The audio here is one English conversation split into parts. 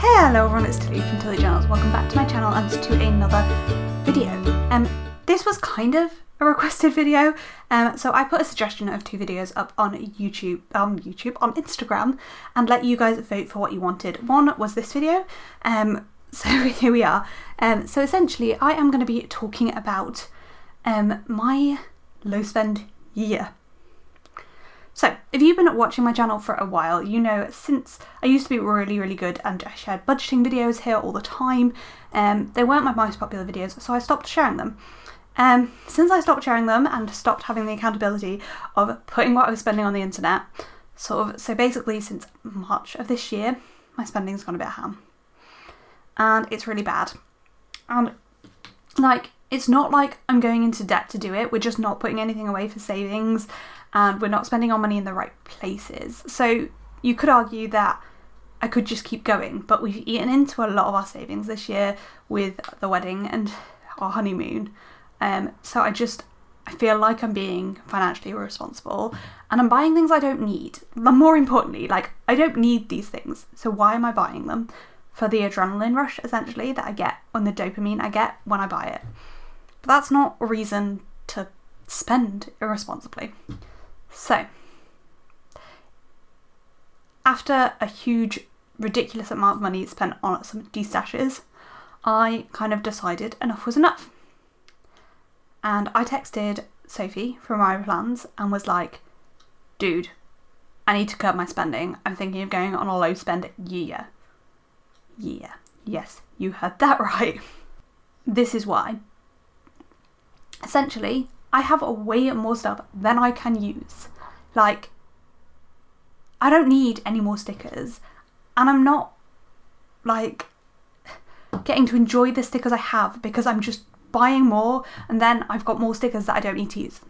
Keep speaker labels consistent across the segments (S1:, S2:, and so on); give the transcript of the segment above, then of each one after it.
S1: Hello everyone, it's Tilly from Tilly Journals. Welcome back to my channel and to another video. This was kind of a requested video, so I put a suggestion of 2 videos up on Instagram, and let you guys vote for what you wanted. One was this video, so here we are. So essentially I am going to be talking about my low spend year. So, if you've been watching my channel for a while, you know since I used to be really good and I shared budgeting videos here all the time, they weren't my most popular videos, so I stopped sharing them. Since I stopped sharing them and stopped having the accountability of putting what I was spending on the internet, so basically since March of this year, my spending's gone a bit ham. And it's really bad. And it's not like I'm going into debt to do it, we're just not putting anything away for savings, and we're not spending our money in the right places. So you could argue that I could just keep going, but we've eaten into a lot of our savings this year with the wedding and our honeymoon. So I feel like I'm being financially irresponsible and I'm buying things I don't need. More importantly, I don't need these things, so why am I buying them? For the adrenaline rush, essentially, that I get, and the dopamine I get when I buy it. But that's not a reason to spend irresponsibly. So, after a huge, ridiculous amount of money spent on some de-stashes, I kind of decided enough was enough. And I texted Sophie from My Plans and was like, dude, I need to curb my spending. I'm thinking of going on a low spend year. Yeah, yes, you heard that right. This is why. Essentially, I have way more stuff than I can use. I don't need any more stickers, and I'm not getting to enjoy the stickers I have because I'm just buying more, and then I've got more stickers that I don't need to use.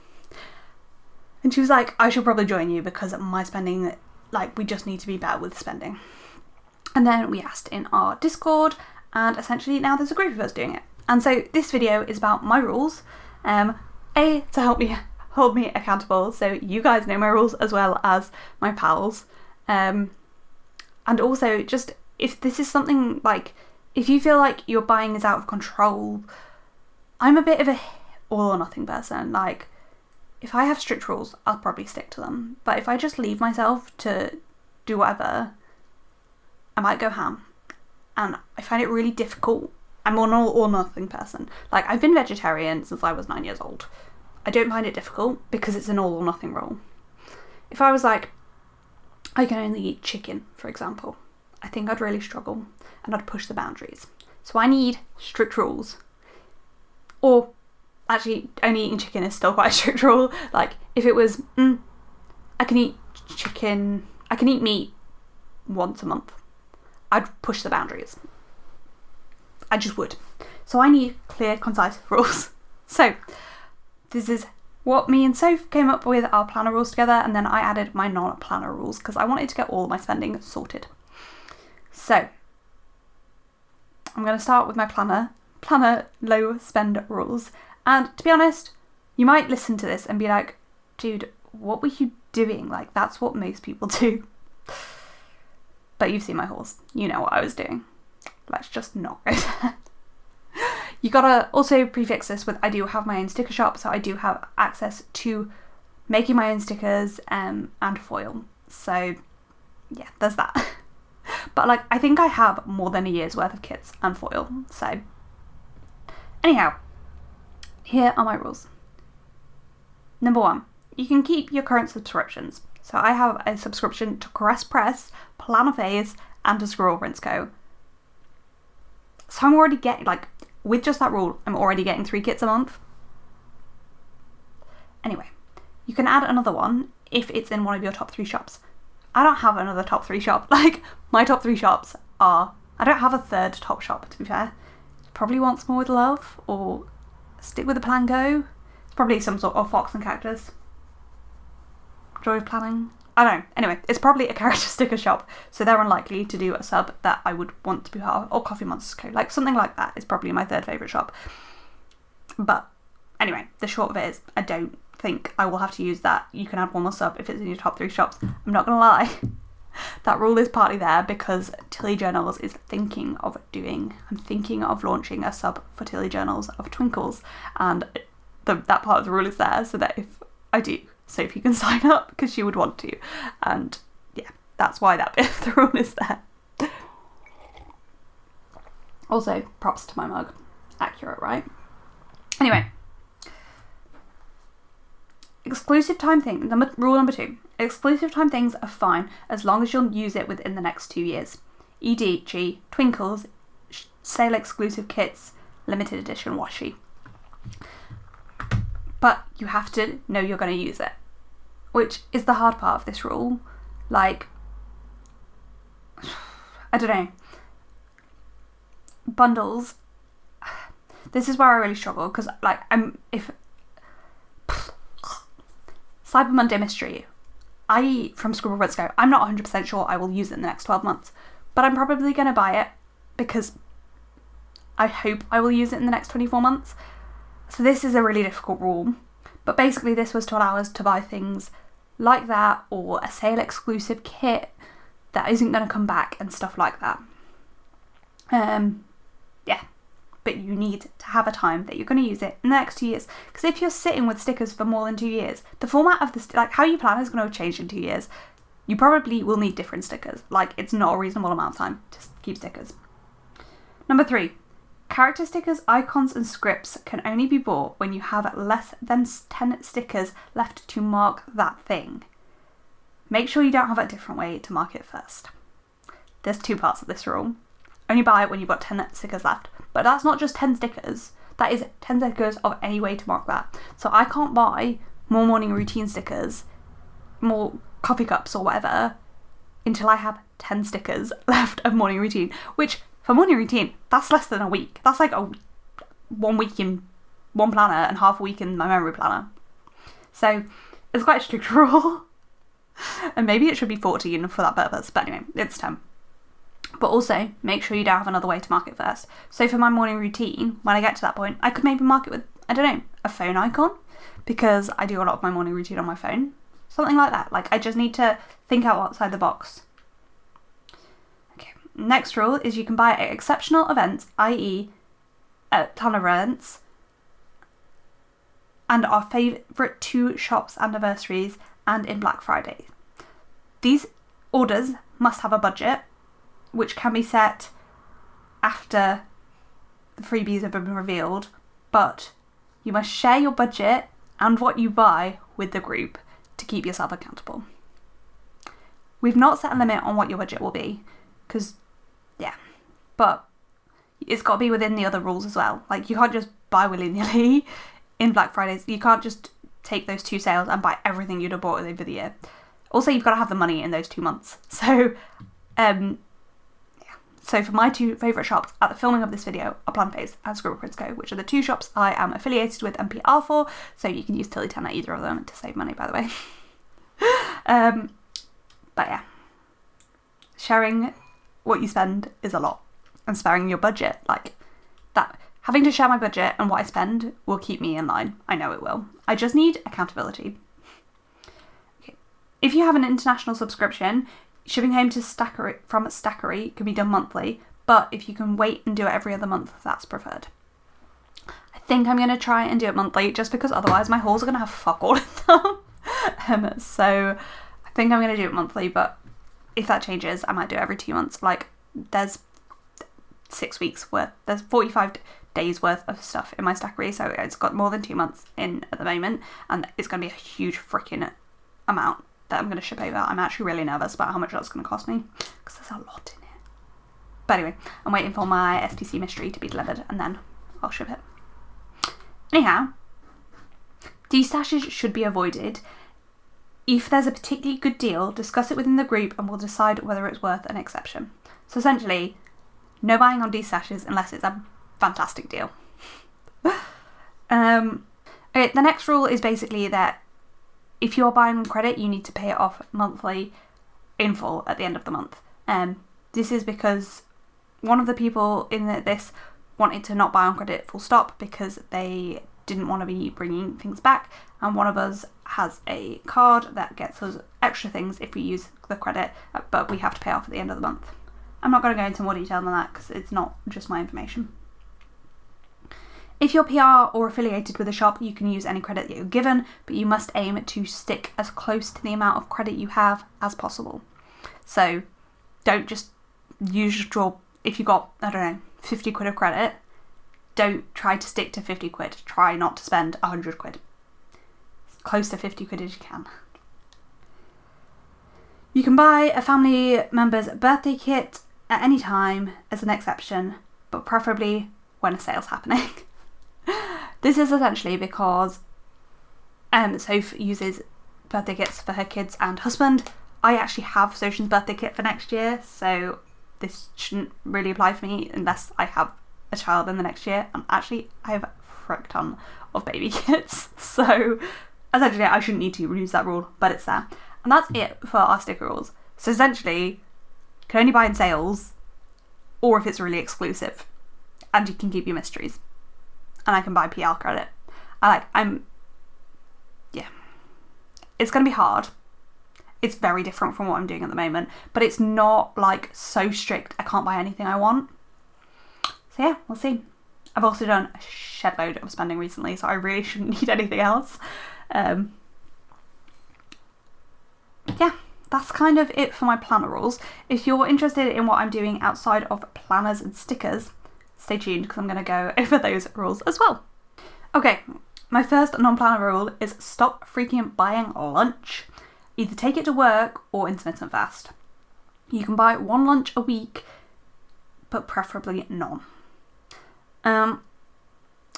S1: And she was like, I should probably join you because my spending, we just need to be better with spending. And then we asked in our Discord, and essentially now there's a group of us doing it. And so this video is about my rules, to hold me accountable, so you guys know my rules as well as my pals. And also, just if this is something if you feel like your buying is out of control, I'm a bit of a all or nothing person. If I have strict rules, I'll probably stick to them. But if I just leave myself to do whatever, I might go ham. And I find it really difficult. I'm an all or nothing person. I've been vegetarian since I was 9 years old. I don't find it difficult because it's an all or nothing rule. If I was I can only eat chicken, for example, I think I'd really struggle and I'd push the boundaries. So I need strict rules. Or, actually, only eating chicken is still quite a strict rule. If it was, I can eat chicken, I can eat meat once a month, I'd push the boundaries. I just would. So I need clear, concise rules. So this is what me and Soph came up with, our planner rules together, and then I added my non-planner rules because I wanted to get all my spending sorted. So I'm going to start with my planner low spend rules. And to be honest, you might listen to this and be like, dude, what were you doing? That's what most people do. But you've seen my hauls. You know what I was doing. Let's just not go there. You gotta also prefix this with I do have my own sticker shop, so I do have access to making my own stickers and foil. So yeah, there's that. But I think I have more than a year's worth of kits and foil. So anyhow, here are my rules. Number 1, you can keep your current subscriptions. So I have a subscription to Caress Press, Planner Phase, and to Squirrel Prints Co. So I'm already getting, with just that rule, I'm already getting 3 kits a month. Anyway, you can add another one if it's in one of your top 3 shops. I don't have another top 3 shop. My top 3 shops are, I don't have a third top shop, to be fair. Probably Once More with Love, or Stick with the Plan Go. It's probably some sort of Fox and Cactus. Joy of Planning. I don't know. Anyway, it's probably a character sticker shop, so they're unlikely to do a sub that I would want to be part of, or Coffee Monsters Co. Something like that is probably my 3rd favourite shop. But anyway, the short of it is, I don't think I will have to use that. You can add one more sub if it's in your top 3 shops. I'm not gonna lie, That rule is partly there because Tilly Journals is I'm thinking of launching a sub for Tilly Journals of Twinkles, and that part of the rule is there so that if I do, Sophie can sign up because she would want to, and yeah, that's why that bit of the rule is there. Also, props to my mug. Accurate, right? Anyway. Exclusive time thing. Rule number 2. Exclusive time things are fine as long as you'll use it within the next 2 years. E.g. Twinkles, sale exclusive kits, limited edition washi. But you have to know you're going to use it, which is the hard part of this rule. Like, I don't know. Bundles. This is where I really struggle because, like, Cyber Monday Mystery, from Scribble Prints Go, I'm not 100% sure I will use it in the next 12 months, but I'm probably going to buy it because I hope I will use it in the next 24 months. So this is a really difficult rule, but basically this was to allow us to buy things like that, or a sale exclusive kit that isn't going to come back and stuff like that. Yeah. But you need to have a time that you're going to use it in the next 2 years. Because if you're sitting with stickers for more than 2 years, the format of like how you plan is going to change in 2 years. You probably will need different stickers. Like, it's not a reasonable amount of time to keep stickers. Number 3, character stickers, icons and scripts can only be bought when you have less than 10 stickers left to mark that thing. Make sure you don't have a different way to mark it first. There's 2 parts of this rule. Only buy it when you've got 10 stickers left. But that's not just 10 stickers. That is 10 stickers of any way to mark that. So I can't buy more morning routine stickers, more coffee cups or whatever, until I have 10 stickers left of morning routine. Which, for morning routine, that's less than a week. That's like 1 week in one planner and half a week in my memory planner. So it's quite a strict rule. And maybe it should be 14 for that purpose. But anyway, it's 10. But also, make sure you don't have another way to mark it first. So for my morning routine, when I get to that point, I could maybe mark it with, I don't know, a phone icon, because I do a lot of my morning routine on my phone. Something like that. Like, I just need to think outside the box. Okay. Next rule is you can buy at exceptional events, i.e. at planner events, and our favourite 2 shops anniversaries, and in Black Friday. These orders must have a budget, which can be set after the freebies have been revealed, but you must share your budget and what you buy with the group to keep yourself accountable. We've not set a limit on what your budget will be, because, yeah, but it's got to be within the other rules as well. Like, you can't just buy willy-nilly in Black Fridays. You can't just take those 2 sales and buy everything you'd have bought over the year. Also, you've got to have the money in those 2 months. So, So for my 2 favourite shops at the filming of this video are Planface and Scribble Prints Go, which are the 2 shops I am affiliated with MPR for, so you can use Tilly 10 at either of them to save money, by the way. But yeah, sharing what you spend is a lot, and sparing your budget, like that. Having to share my budget and what I spend will keep me in line. I know it will. I just need accountability. Okay. If you have an international subscription, shipping home to from Stackery can be done monthly, but if you can wait and do it every other month, that's preferred. I think I'm going to try and do it monthly, just because otherwise my hauls are going to have fuck all in them. So I think I'm going to do it monthly, but if that changes, I might do it every 2 months. Like, there's 6 weeks worth, there's 45 days worth of stuff in my Stackery, so it's got more than 2 months in at the moment, and it's going to be a huge freaking amount that I'm going to ship over. I'm actually really nervous about how much that's going to cost me, because there's a lot in it. But anyway, I'm waiting for my FTC mystery to be delivered, and then I'll ship it. Anyhow, destashes should be avoided. If there's a particularly good deal, discuss it within the group and we'll decide whether it's worth an exception. So essentially, no buying on destashes unless it's a fantastic deal. Okay, the next rule is basically that if you're buying on credit, you need to pay it off monthly in full at the end of the month. This is because one of the people in this wanted to not buy on credit full stop because they didn't want to be bringing things back, and one of us has a card that gets us extra things if we use the credit, but we have to pay off at the end of the month. I'm not going to go into more detail than that because it's not just my information. If you're PR or affiliated with a shop, you can use any credit that you're given, but you must aim to stick as close to the amount of credit you have as possible. So don't just use your, if you got, I don't know, 50 quid of credit, don't try to stick to 50 quid. Try not to spend 100 quid. As close to 50 quid as you can. You can buy a family member's birthday kit at any time as an exception, but preferably when a sale's happening. This is essentially because Soph uses birthday kits for her kids and husband. I actually have Sophia's birthday kit for next year, so this shouldn't really apply for me unless I have a child in the next year. And actually, I have a frick ton of baby kits, so essentially I shouldn't need to use that rule, but it's there. And that's it for our sticker rules. So essentially, you can only buy in sales, or if it's really exclusive, and you can keep your mysteries. And I can buy PR credit. It's going to be hard. It's very different from what I'm doing at the moment, but it's not like so strict I can't buy anything I want. So yeah, we'll see. I've also done a shed load of spending recently, so I really shouldn't need anything else. Yeah, that's kind of it for my planner rules. If you're interested in what I'm doing outside of planners and stickers, stay tuned because I'm going to go over those rules as well. Okay, my first non-planner rule is stop freaking buying lunch. Either take it to work or intermittent fast. You can buy one lunch a week, but preferably none. I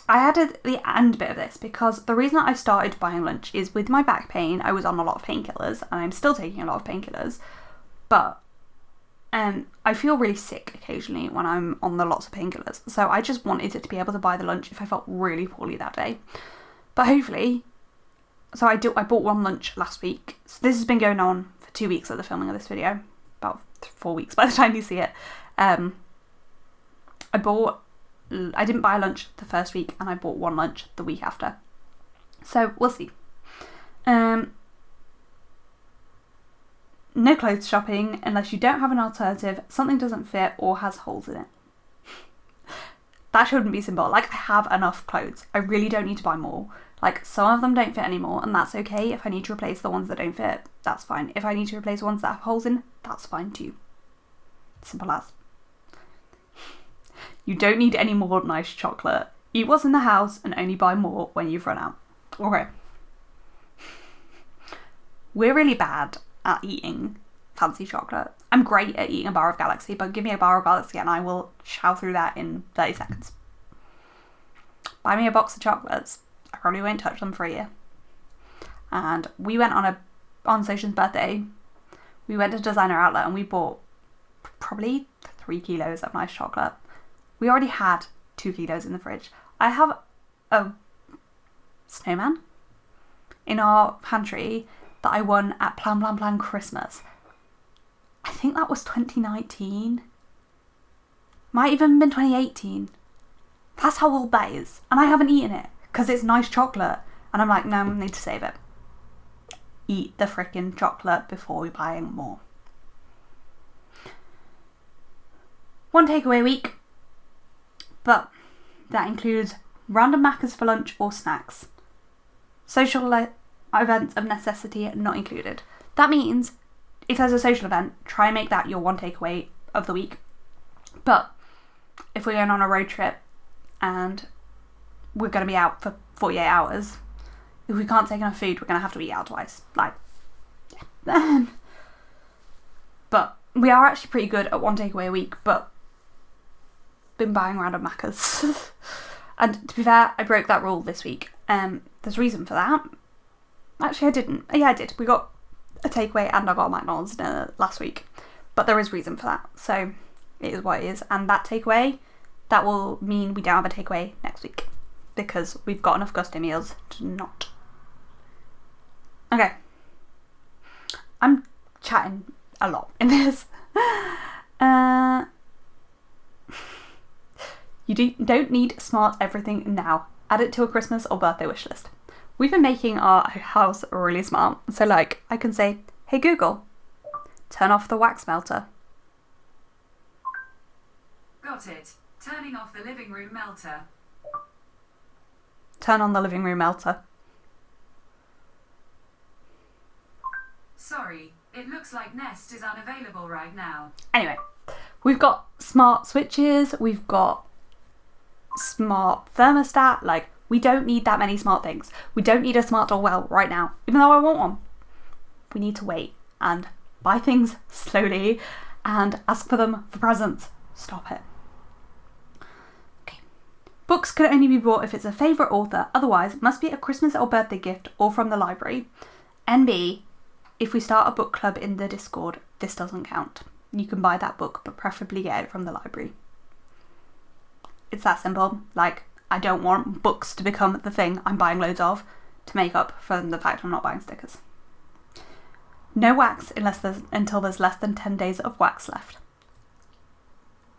S1: added the end bit of this because the reason I started buying lunch is with my back pain, I was on a lot of painkillers, and I'm still taking a lot of painkillers, but I feel really sick occasionally when I'm on the lots of painkillers, so I just wanted it to be able to buy the lunch if I felt really poorly that day. But hopefully, so I bought one lunch last week. So this has been going on for 2 weeks at the filming of this video, about 4 weeks by the time you see it. I didn't buy a lunch the first week, and I bought one lunch the week after. So we'll see. No clothes shopping unless you don't have an alternative, something doesn't fit or has holes in it. That shouldn't be simple. Like, I have enough clothes. I really don't need to buy more. Like, some of them don't fit anymore, and that's okay. If I need to replace the ones that don't fit, that's fine. If I need to replace ones that have holes in, that's fine too. Simple as. You don't need any more nice chocolate. Eat what's in the house and only buy more when you've run out. Okay. We're really bad at eating fancy chocolate. I'm great at eating a bar of Galaxy, but give me a bar of Galaxy and I will chow through that in 30 seconds. Buy me a box of chocolates. I probably won't touch them for a year. And we went on Sophia's birthday, we went to Designer Outlet and we bought probably 3 kilos of nice chocolate. We already had 2 kilos in the fridge. I have a snowman in our pantry that I won at Plan Plan Plan Christmas. I think that was 2019. Might even have been 2018. That's how old that is. And I haven't eaten it because it's nice chocolate. And I'm like, no, I need to save it. Eat the frickin' chocolate before we buy more. One takeaway a week. But that includes random Maccas for lunch or snacks. Social events of necessity not included. That means if there's a social event, try and make that your one takeaway of the week. But if we're going on a road trip and we're going to be out for 48 hours, if we can't take enough food, we're going to have to eat out twice. Like, yeah. But we are actually pretty good at one takeaway a week, but been buying random Maccas. And to be fair, I broke that rule this week. There's a reason for that. Actually, I didn't. Yeah, I did. We got a takeaway and I got a McDonald's dinner last week. But there is reason for that. So it is what it is. And that takeaway, that will mean we don't have a takeaway next week. Because we've got enough gusto meals to not. Okay. I'm chatting a lot in this. You don't need smart everything now. add it to a Christmas or birthday wish list. We've been making our house really smart. So like I can say, hey Google, turn off the wax melter.
S2: Got it. Turning off the living room melter.
S1: Turn on the living room melter.
S2: Sorry, it looks like Nest is unavailable right now.
S1: Anyway, we've got smart switches, we've got smart thermostat, like we don't need that many smart things. We don't need a smart doorbell right now, even though I want one. We need to wait and buy things slowly and ask for them for presents. Stop it. Okay. Books can only be bought if it's a favourite author, otherwise it must be a Christmas or birthday gift or from the library. NB, if we start a book club in the Discord, this doesn't count. You can buy that book, but preferably get it from the library. It's that simple. Like, I don't want books to become the thing I'm buying loads of to make up for the fact I'm not buying stickers. No wax until there's less than 10 days of wax left.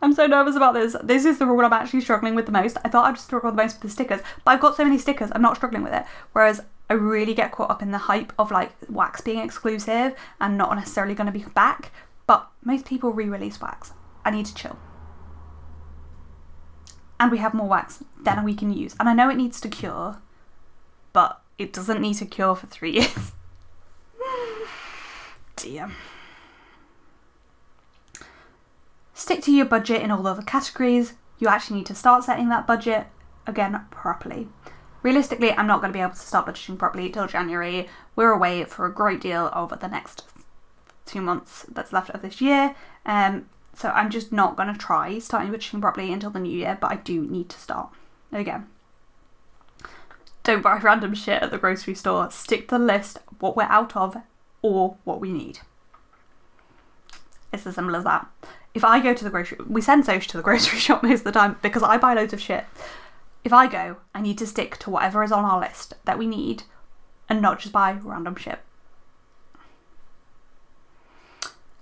S1: I'm so nervous about this. This is the rule I'm actually struggling with the most. I thought I'd struggle the most with the stickers, but I've got so many stickers, I'm not struggling with it. Whereas I really get caught up in the hype of like wax being exclusive and not necessarily going to be back. But most people re-release wax. I need to chill. And we have more wax than we can use. And I know it needs to cure, but it doesn't need to cure for 3 years. Dear. Stick to your budget in all other categories. You actually need to start setting that budget again properly. Realistically, I'm not going to be able to start budgeting properly till January. We're away for a great deal over the next 2 months that's left of this year. So I'm just not going to try starting budgeting properly until the new year, but I do need to start. Again, don't buy random shit at the grocery store. Stick to the list of what we're out of or what we need. It's as simple as that. If I go to the grocery, we send Soch to the grocery shop most of the time because I buy loads of shit. If I go, I need to stick to whatever is on our list that we need and not just buy random shit.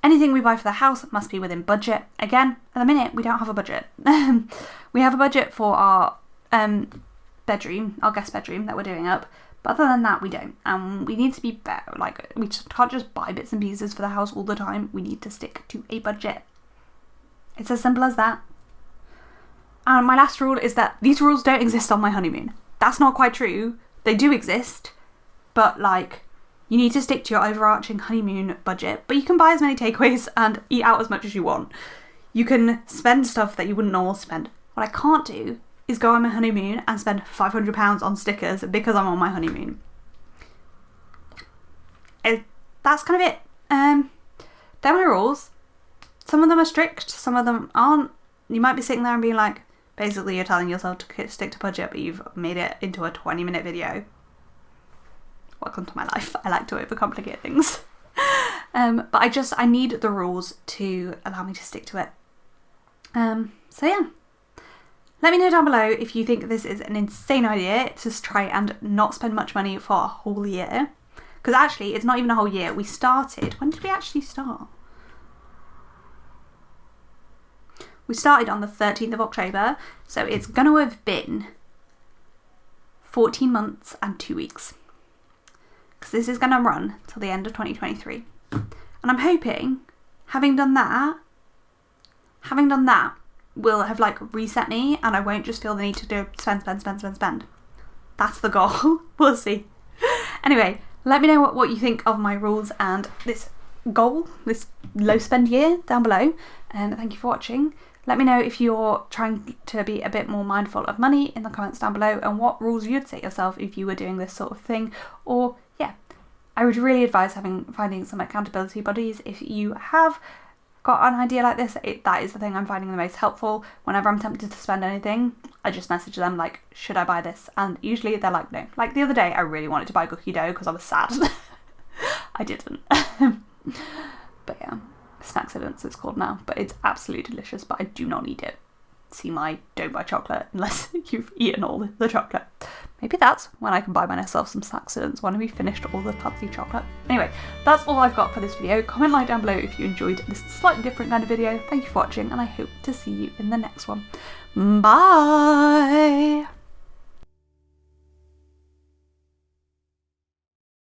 S1: Anything we buy for the house must be within budget. Again, at the minute, we don't have a budget. We have a budget for our bedroom, our guest bedroom that we're doing up. But other than that, we don't. And we need to be better. Like, we can't just buy bits and pieces for the house all the time. We need to stick to a budget. It's as simple as that. And my last rule is that these rules don't exist on my honeymoon. That's not quite true. They do exist. But, like, you need to stick to your overarching honeymoon budget. But you can buy as many takeaways and eat out as much as you want. You can spend stuff that you wouldn't normally spend. What I can't do is go on my honeymoon and spend £500 on stickers because I'm on my honeymoon. That's kind of it. They're my rules. Some of them are strict, some of them aren't. You might be sitting there and being like, basically you're telling yourself to stick to budget, but you've made it into a 20-minute video. Welcome to my life. I like to overcomplicate things. But I need the rules to allow me to stick to it. So yeah. Let me know down below if you think this is an insane idea to try and not spend much money for a whole year. Because actually, it's not even a whole year. We started... When did we actually start? We started on the 13th of October. So it's going to have been 14 months and 2 weeks. Because this is going to run till the end of 2023. And I'm hoping, having done that, will have like reset me and I won't just feel the need to spend. That's the goal. We'll see. Anyway, let me know what you think of my rules and this goal, this low spend year down below. And thank you for watching. Let me know if you're trying to be a bit more mindful of money in the comments down below and what rules you'd set yourself if you were doing this sort of thing. Or yeah, I would really advise finding some accountability buddies if you have got an idea like this. That is the thing I'm finding the most helpful. Whenever I'm tempted to spend anything, I just message them like, should I buy this? And usually they're like, no. Like the other day, I really wanted to buy cookie dough because I was sad. I didn't. But yeah, Snackcidents it's called now. But it's absolutely delicious, but I do not need it. See my don't buy chocolate unless you've eaten all the chocolate. Maybe that's when I can buy myself some Snackcidents when we finished all the fancy chocolate. Anyway, that's all I've got for this video. Comment like down below if you enjoyed this slightly different kind of video. Thank you for watching and I hope to see you in the next one. Bye!